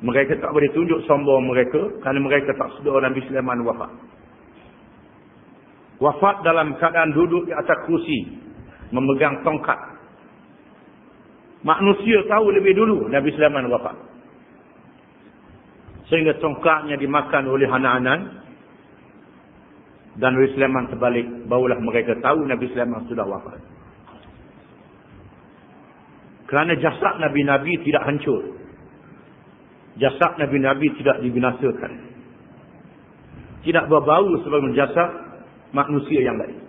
Mereka tak boleh tunjuk sombong mereka kerana mereka tak sedar Nabi Sulaiman wafat. Wafat dalam keadaan duduk di atas kursi, memegang tongkat. Manusia tahu lebih dulu Nabi Sulaiman wafat. Sehingga tongkatnya dimakan oleh anak-anak. Dan Nabi Sulaiman terbalik, barulah mereka tahu Nabi Sulaiman sudah wafat. Kerana jasad Nabi-Nabi tidak hancur. Jasad Nabi-Nabi tidak dibinasakan. Tidak berbau sebagai jasad manusia yang lain.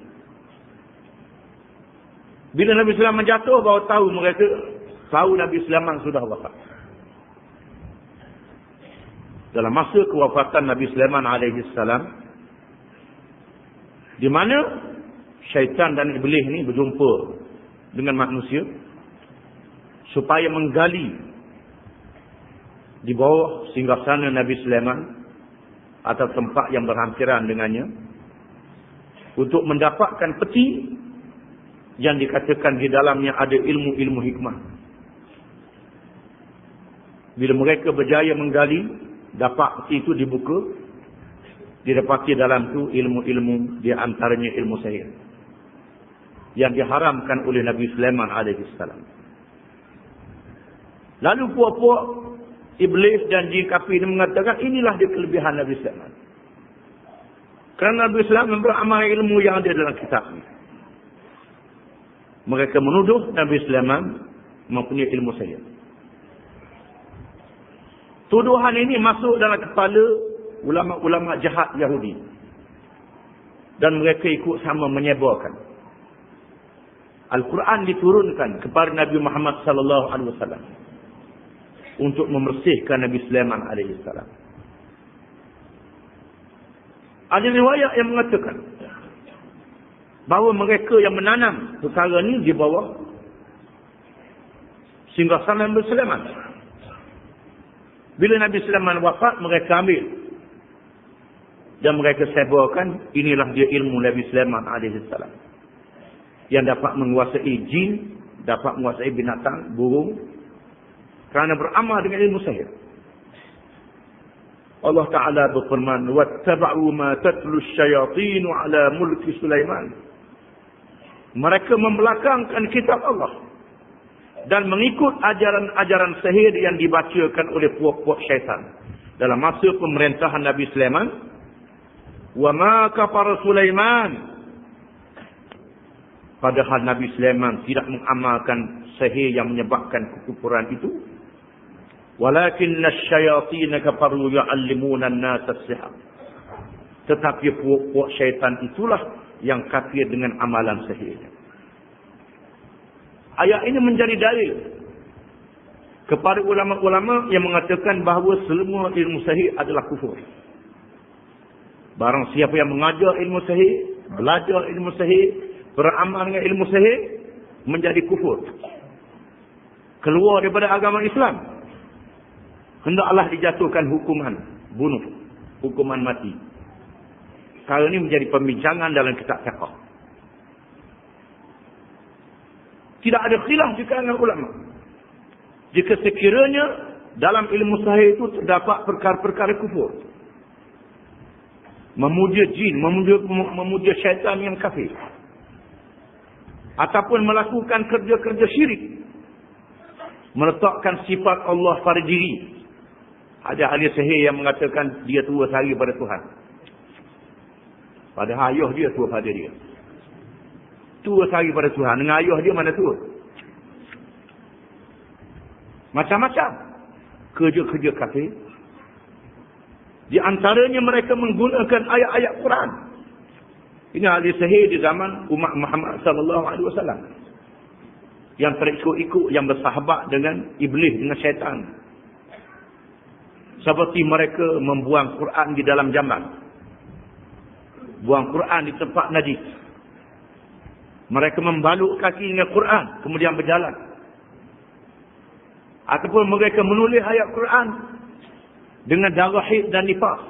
Bila Nabi Sulaiman jatuh, baru tahu mereka tahu Nabi Sulaiman sudah wafat. Dalam masa kewafatan Nabi Sulaiman alaihissalam, di mana syaitan dan iblis ni berjumpa dengan manusia supaya menggali di bawah singgasana Nabi Sulaiman atau tempat yang berhampiran dengannya untuk mendapatkan peti yang dikatakan di dalamnya ada ilmu-ilmu hikmah. Bila mereka berjaya menggali, dapat peti itu dibuka, didapati dalam tu ilmu-ilmu, di antaranya ilmu sihir yang diharamkan oleh Nabi Sulaiman alaihissalam. Lalu puak-puak iblis dan jin kafir ini mengatakan inilah dia kelebihan Nabi Sulaiman. Kerana Nabi Sulaiman beramal ilmu yang ada dalam kitab ini. Mereka menuduh Nabi Sulaiman mempunyai ilmu sihir. Tuduhan ini masuk dalam kepala ulama-ulama jahat Yahudi. Dan mereka ikut sama menyebarkan. Al-Quran diturunkan kepada Nabi Muhammad sallallahu alaihi wasallam untuk membersihkan Nabi Sulaiman alaihi salam. Ada riwayat yang mengatakan bahawa mereka yang menanam perkara ini di bawah singgasana Nabi Sulaiman. Bila Nabi Sulaiman wafat, mereka ambil dan mereka sebarkan, inilah dia ilmu Nabi Sulaiman alaihi salam yang dapat menguasai jin, dapat menguasai binatang, burung, kerana beramal dengan ilmu sihir. Allah Ta'ala berfirman, وَاتَّبَعُوا مَا تَتْلُو الشَّيَاطِينُ عَلَى مُلْكِ سُلَيْمَانِ. Mereka membelakangkan kitab Allah dan mengikut ajaran-ajaran sihir yang dibacakan oleh puak-puak syaitan dalam masa pemerintahan Nabi Sulaiman. وَمَا كَفَرَ سُلَيْمَانِ. Padahal Nabi Sulaiman tidak mengamalkan sihir yang menyebabkan kekufuran itu. Walakinna asyayatin kafaru yu'allimuna an-nasa as-sihr. Tetapi puak-puak syaitan itulah yang kafir dengan amalan sihirnya. Ayat ini menjadi dalil kepada ulama-ulama yang mengatakan bahawa semua ilmu sihir adalah kufur. Barang siapa yang mengajar ilmu sihir, belajar ilmu sihir, beramal dengan ilmu sihir, menjadi kufur, keluar daripada agama Islam, hendaklah dijatuhkan hukuman bunuh, hukuman mati. Perkara ini menjadi pembincangan dalam kitab fiqh. Tidak ada khilaf di kalangan ulama jika sekiranya dalam ilmu sihir itu terdapat perkara-perkara kufur, memuja jin, memuja syaitan yang kafir, ataupun melakukan kerja-kerja syirik, meletakkan sifat Allah pada diri. Ada ahli sihir yang mengatakan dia tua sehari pada Tuhan, padahal ayah dia tua pada dia. Tua sehari pada Tuhan, dengan ayah dia mana tua? Macam-macam kerja-kerja kafir. Di antaranya mereka menggunakan ayat-ayat Quran. Ini ahli sihir di zaman umat Muhammad sallallahu alaihi wasallam yang terikut-ikut, yang bersahabat dengan iblis, dengan syaitan. Seperti mereka membuang Quran di dalam jamban, buang Quran di tempat najis. Mereka membalut kaki dengan Quran kemudian berjalan. Ataupun mereka menulis ayat Quran dengan darah haid dan nifas.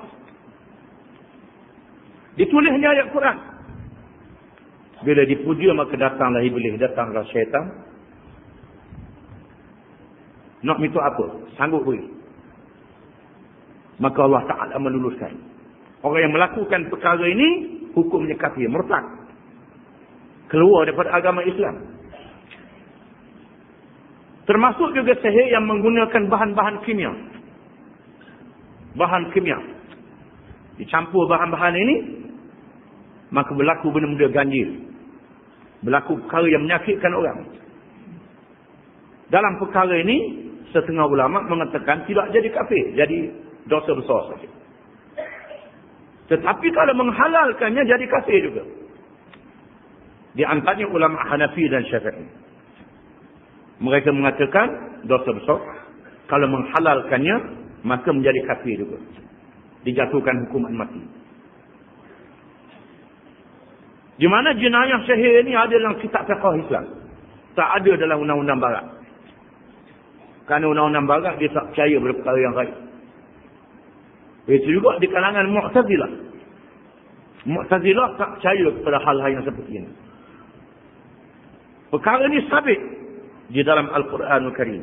Ditulisnya ayat Quran. Bila dipuja maka datanglah iblis, datanglah syaitan. Nak minta apa? Sanggup beri. maka Allah Ta'ala meluluskan. Orang yang melakukan perkara ini, hukumnya kafir, murtad. Keluar daripada agama Islam. Termasuk juga sihir yang menggunakan bahan-bahan kimia. Bahan kimia. Dicampur bahan-bahan ini, maka berlaku benda-benda ganjil. Berlaku perkara yang menyakitkan orang. Dalam perkara ini, setengah ulama mengatakan tidak jadi kafir, jadi dosa besar saja. Tetapi kalau menghalalkannya jadi kafir juga. Di antaranya ulama Hanafi dan Syafi'i. Mereka mengatakan dosa besar. Kalau menghalalkannya, maka menjadi kafir juga. Dijatuhkan hukuman mati. Di mana jenayah sihir ini ada dalam kitab fiqh Islam. Tak ada dalam undang-undang barat. Kerana undang-undang barat dia tak percaya pada perkara yang gaib. Itu juga di kalangan Mu'tazilah. Mu'tazilah tak percaya kepada hal-hal yang seperti ini. Perkara ini sabit di dalam Al-Quranul Karim.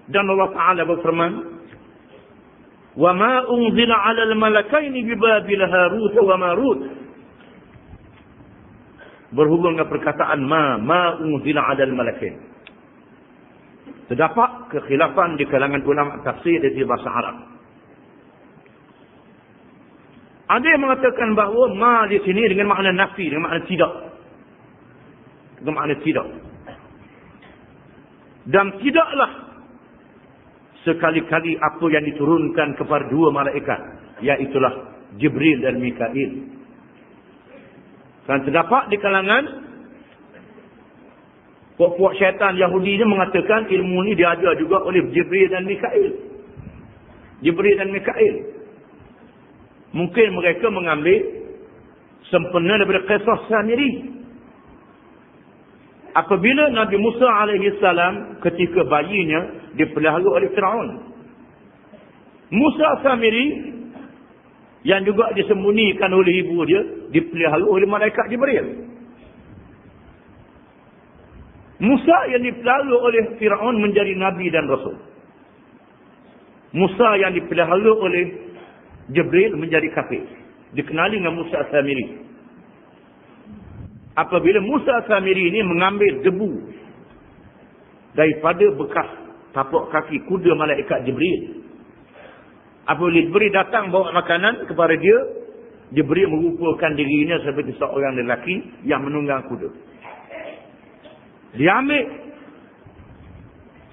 Dan Allah Ta'ala berfirman, وَمَا أُنْزِلَ عَلَى الْمَلَكَيْنِ بِبَابِلَ هَارُوتَ وَمَارُوتَ. Berhubung dengan perkataan ma unzila 'alal malakain. Terdapat kekhilafan di kalangan ulama tafsir dari bahasa Arab. Ada yang mengatakan bahawa ma di sini dengan makna nafi, dengan makna tidak. Dengan makna tidak. Dan tidaklah sekali-kali apa yang diturunkan kepada dua malaikat, iaitulah Jibril dan Mikail. Dan terdapat di kalangan puak-puak syaitan Yahudi ni mengatakan ilmu ni diajar juga oleh Jibril dan Mikail. Jibril dan Mikail. Mungkin mereka mengambil sempena daripada kisah Samiri. Apabila Nabi Musa alaihi salam ketika bayinya dipelihara oleh Firaun. Musa Samiri yang juga disembunyikan oleh ibu dia, dipelihara oleh malaikat Jibril. Musa yang dipelihara oleh Firaun menjadi Nabi dan Rasul. Musa yang dipelihara oleh Jibril menjadi kafir. Dikenali dengan Musa Samiri. Apabila Musa Samiri ini mengambil debu daripada bekas tapak kaki kuda malaikat Jibril. Apabila Jibril datang bawa makanan kepada dia, Jibril merupakan dirinya seperti seorang lelaki yang menunggang kuda. Dia ambil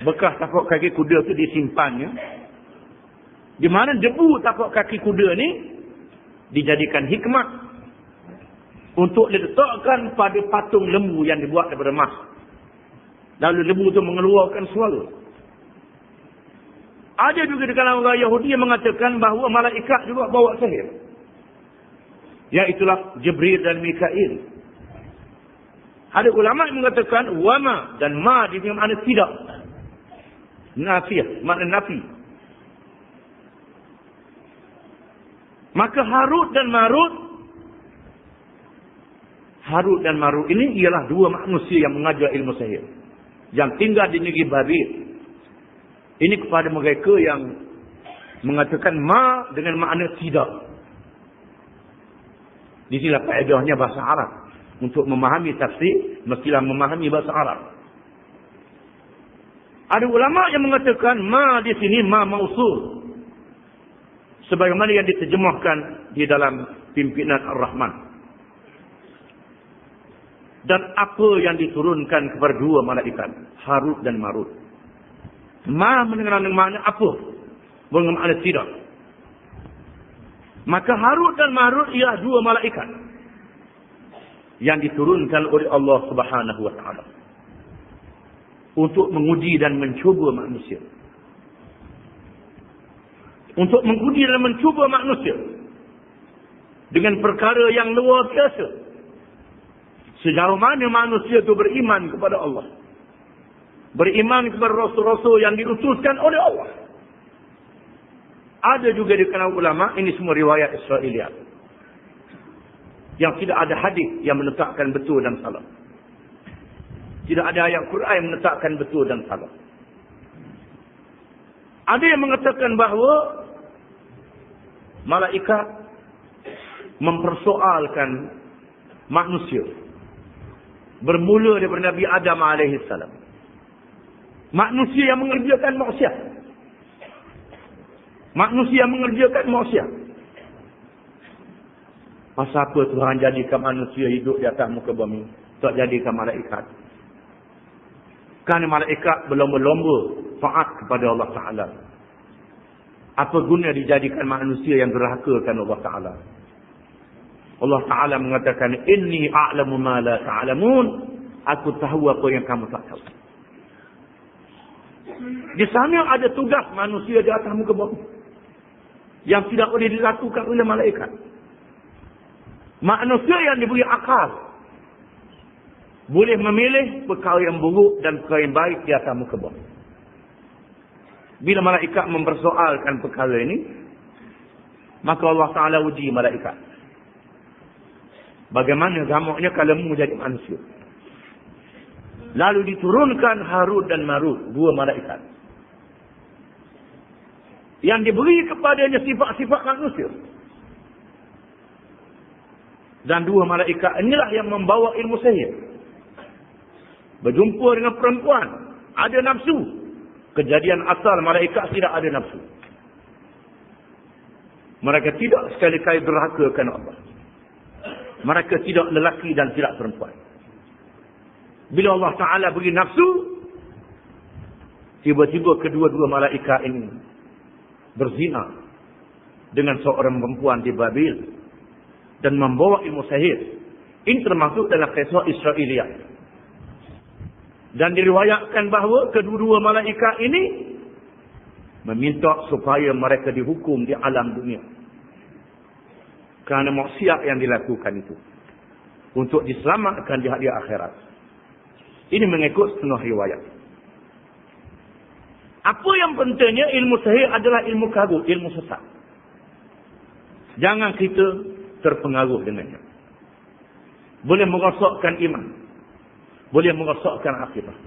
bekas tapak kaki kuda itu disimpannya. Di mana debu tapak kaki kuda ni dijadikan hikmah untuk diletakkan pada patung lembu yang dibuat daripada emas. Lalu lembu itu mengeluarkan suara. Ada juga di kalangan orang Yahudi yang mengatakan bahawa malaikat juga bawa sihir. Iaitulah Jibril dan Mikail. Ada ulama yang mengatakan wama dan ma di sini makna tidak. Nafiyah, makna nafi. Maka Harut dan Marut ini ialah dua manusia yang mengajar ilmu sihir. Yang tinggal di negeri Babil. Ini kepada mereka yang mengatakan ma dengan makna tidak. Di sini faedahnya bahasa Arab. Untuk memahami tafsir, mestilah memahami bahasa Arab. Ada ulama yang mengatakan ma di sini ma mausul. Sebagaimana yang diterjemahkan di dalam pimpinan Ar-Rahman. Dan apa yang diturunkan kepada dua malaikat, Harut dan Marut. Ma mendengar dengan makna apa? Bukan makna tidak. Maka Harut dan Marut ialah dua malaikat yang diturunkan oleh Allah Subhanahu wa taala untuk menguji dan mencuba manusia. Untuk menguji dan mencuba manusia dengan perkara yang luar biasa. Sejauh mana manusia itu beriman kepada Allah. Beriman kepada rasul-rasul yang diutuskan oleh Allah. Ada juga di kalangan ulama, ini semua riwayat Israiliyat. Yang tidak ada hadis yang menetapkan betul dan salah. Tidak ada ayat Quran yang menetapkan betul dan salah. Ada yang mengatakan bahawa malaikat mempersoalkan manusia bermula daripada Nabi Adam alaihissalam. Manusia yang mengerjakan maksiat. Manusia yang mengerjakan maksiat. Pasal apa Tuhan jadikan manusia hidup di atas muka bumi? Tak jadikan malaikat. Kerana malaikat berlomba-lomba taat kepada Allah Ta'ala. Apa guna dijadikan manusia yang derhakakan Allah Ta'ala? Allah Ta'ala mengatakan, Inni a'lamu ma la ta'lamun. Aku tahu apa yang kamu tak tahu. Di sana ada tugas manusia di atas muka bumi yang tidak boleh dilakukan oleh malaikat. Manusia yang diberi akal boleh memilih perkara yang buruk dan perkara yang baik di atas muka bumi. Bila malaikat mempersoalkan perkara ini, maka Allah Ta'ala uji malaikat. Bagaimana gamuknya kamu jadi manusia? Lalu diturunkan Harut dan Marut, dua malaikat yang diberi kepadanya sifat-sifat manusia. Dan dua malaikat inilah yang membawa ilmu sihir. Berjumpa dengan perempuan, ada nafsu. Kejadian asal malaikat tidak ada nafsu. Mereka tidak sekali-kali derhakakan Allah. Mereka tidak lelaki dan tidak perempuan. Bila Allah Ta'ala beri nafsu, tiba-tiba kedua-dua malaikat ini berzina dengan seorang perempuan di Babil dan membawa ilmu sihir. Ini termasuk dalam kisah Israiliyat. Dan diriwayatkan bahawa kedua-dua malaikat ini meminta supaya mereka dihukum di alam dunia kerana maksiat yang dilakukan itu, untuk diselamatkan di hari akhirat. Ini mengikut setengah riwayat. Apa yang pentingnya, ilmu sihir adalah ilmu kabur, ilmu sesat. Jangan kita terpengaruh dengannya. Boleh merosakkan iman, boleh merosakkan akidah.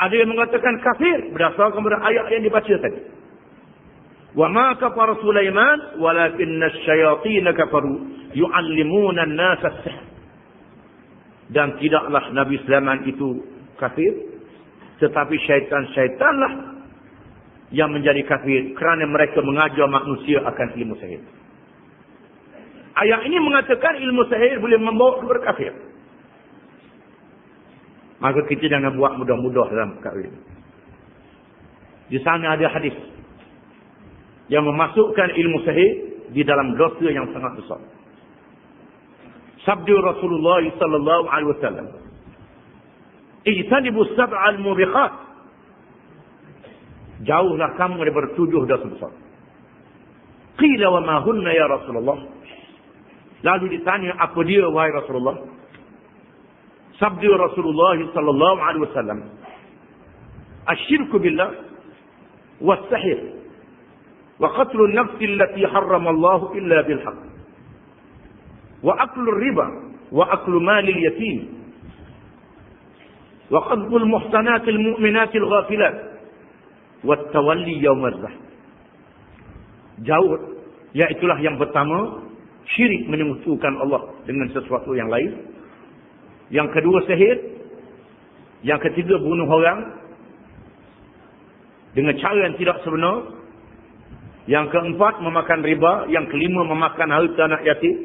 Ada yang mengatakan kafir berdasarkan pada ayat yang dibaca tadi. Wa ma kafara Sulaiman walakinna asy-syayatin kafaru yu'allimuna an-nasa as-sihr. Dan tidaklah Nabi Sulaiman itu kafir, tetapi syaitan-syaitanlah yang menjadi kafir kerana mereka mengajar manusia akan ilmu sihir. Ayat ini mengatakan ilmu sihir boleh membawa kepada kafir. Maka kita jangan buat mudah-mudah dalam perkara ini. Di sana ada hadis yang memasukkan ilmu sihir di dalam dosa yang sangat besar. Sabda Rasulullah sallallahu alaihi wasallam, "Ijtanibu sab'al mubiqat." Jauhlah kamu daripada 7 dosa besar. Qila wa ma hunna ya Rasulullah? Lalu ditanya, apa dia wahai Rasulullah? Sabda Rasulullah sallallahu alaihi wasallam, "Asyirku billah was-sihr wa qatlu an-nafs allati harrama Allah illa bil haqq wa aklu ar-riba wa aklu mal al-yatim wa qadfu al-muhsanat al-mu'minat al-ghafilat wa at-tawalli yawm az-zahf." Jauh, iaitulah yang pertama, syirik, menyekutukan Allah dengan sesuatu yang lain. Yang kedua, sihir. Yang ketiga, bunuh orang dengan cara yang tidak sebenar. Yang keempat, memakan riba. Yang kelima, memakan harta anak yatim.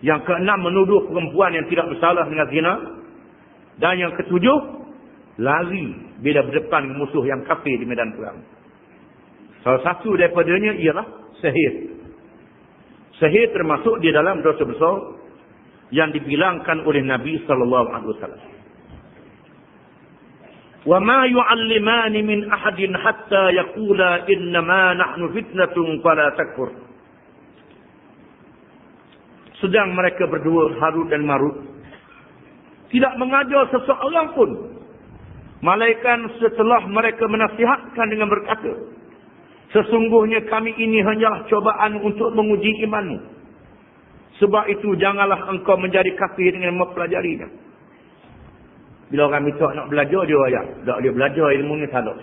Yang keenam, menuduh perempuan yang tidak bersalah dengan zina. Dan yang ketujuh, lari bila berdepan musuh yang kafir di medan perang. Salah satu daripadanya ialah sihir. Sihir termasuk di dalam dosa besar yang dibilangkan oleh Nabi sallallahu alaihi wasallam. Wa ma yu'allimani min ahadin hatta yaqula innama nahnu fitnatun fala takfur. Sedang mereka berdua, Harut dan Marut, tidak mengajar seseorang pun, malaikat setelah mereka menasihatkan dengan berkata, sesungguhnya kami ini hanyalah cobaan untuk menguji imanmu. Sebab itu janganlah engkau menjadi kafir dengan mempelajarinya. Bila orang minta nak belajar, dia ayat. Tak boleh belajar ilmu ni salah.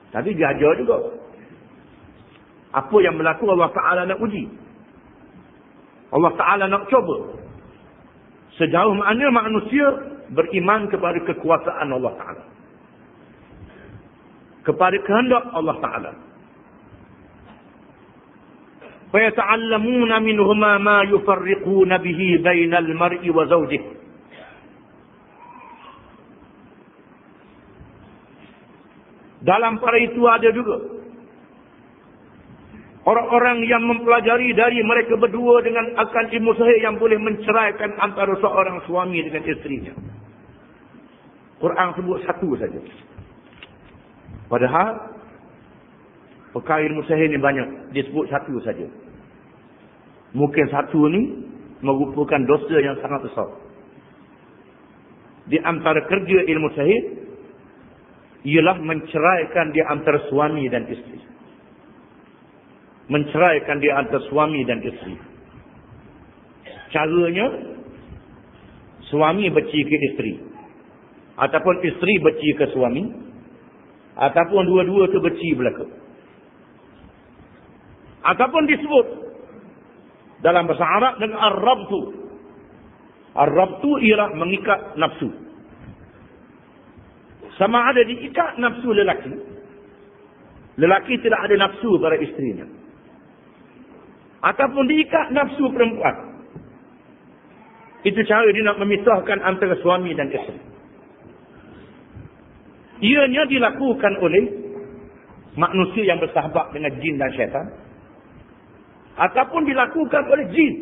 Tapi dia ajar juga. Apa yang berlaku Allah Ta'ala nak uji. Allah Ta'ala nak coba. Sejauh mana manusia beriman kepada kekuasaan Allah Ta'ala. Kepada kehendak Allah Ta'ala. فَيَتَعَلَّمُونَ مِنْهُمَا مَا يُفَرِّقُونَ بِهِ بَيْنَ الْمَرْءِ وَزَوْجِهِ. Dalam para itu ada juga orang-orang yang mempelajari dari mereka berdua dengan akan ilmu sahih yang boleh menceraikan antara seorang suami dengan isterinya. Quran sebut satu saja. Padahal perkara ilmu sahih ni banyak. Dia sebut satu saja. Mungkin satu ni merupakan dosa yang sangat besar. Di antara kerja ilmu sahih ialah menceraikan di antara suami dan isteri. Menceraikan di antara suami dan isteri. Caranya, suami benci ke isteri. Ataupun isteri benci ke suami. Ataupun dua-dua tu benci belaka. Ataupun disebut dalam bahasa Arab dengan ar-rabtu. Ar-rabtu ialah mengikat nafsu. Sama ada diikat nafsu lelaki. Lelaki tidak ada nafsu pada isterinya. Ataupun diikat nafsu perempuan. Itu cara dia nak memisahkan antara suami dan isteri. Ianya dilakukan oleh manusia yang bersahabat dengan jin dan syaitan. Ataupun dilakukan oleh jin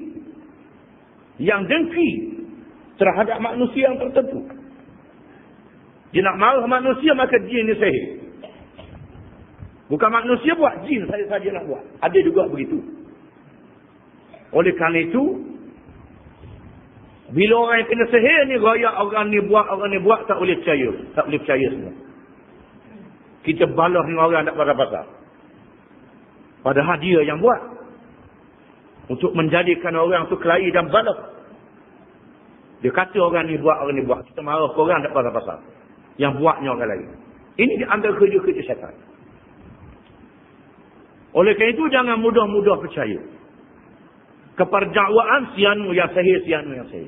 yang dengki terhadap manusia yang tertentu. Dia nak marah manusia, maka jin ni sihir. Bukan manusia buat, jin saja nak buat. Ada juga begitu. Oleh kerana itu, bila orang yang kena sihir ni raya orang ni buat, tak boleh percaya. Tak boleh percaya semua. Kita balas ni orang tak pasal-pasal. Padahal dia yang buat. Untuk menjadikan orang tu kelahi dan balas. Dia kata orang ni buat. Kita marah orang tak pasal-pasal. Yang buatnya orang lain. Ini di antara kerja-kerja syaitan. Oleh kerana itu, jangan mudah-mudah percaya kepada dakwaan sianu yang sahih.